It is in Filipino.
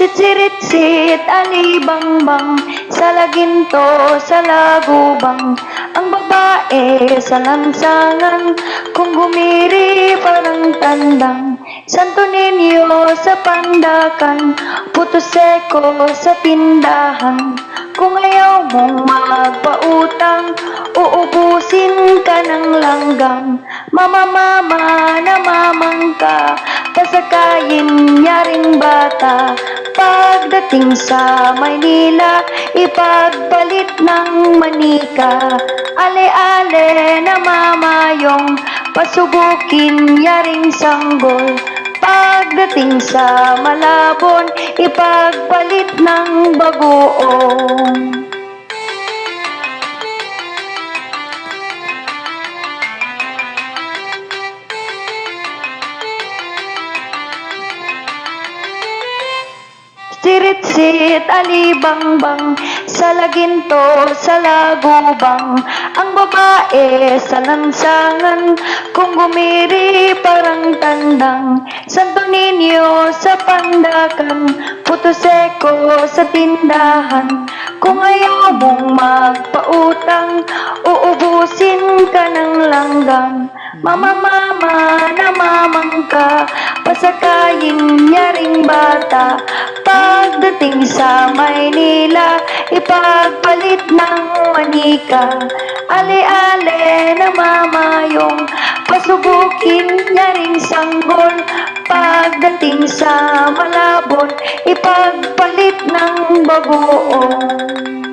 Sitsirit-sit, alibangbang, sa laginto, sa lagubang. Ang babae sa lansangan, kung gumiri parang tandang. Santo Niño sa pandakan, puto seko sa tindahan. Kung ayaw mong magpautang, uubusin ka ng langgam. Mama, namamang ka, pasakayin yaring bata. Pagdating sa Maynila, ipagpalit ng manika. Ale-ale namamayong, pasubukin yaring sanggol. Pagdating sa Malabon, ipagpalit ng bagoong. Sirit-sit, alibangbang, sa laginto, sa lagubang. Ang babae sa lansangan, kung gumiri parang tandang. Santo Niño sa pandakan, puto seko sa tindahan. Kung ayaw mong magpautang, uubusin ka ng langgam. Mama, namamang ka, pasakayin yaring bata. Pagdating sa Maynila, ipagpalit ng manika. Ale-ale namamayong, pasubukin yaring sanggol. Pagdating sa Malabon, ipagpalit ng bagoong.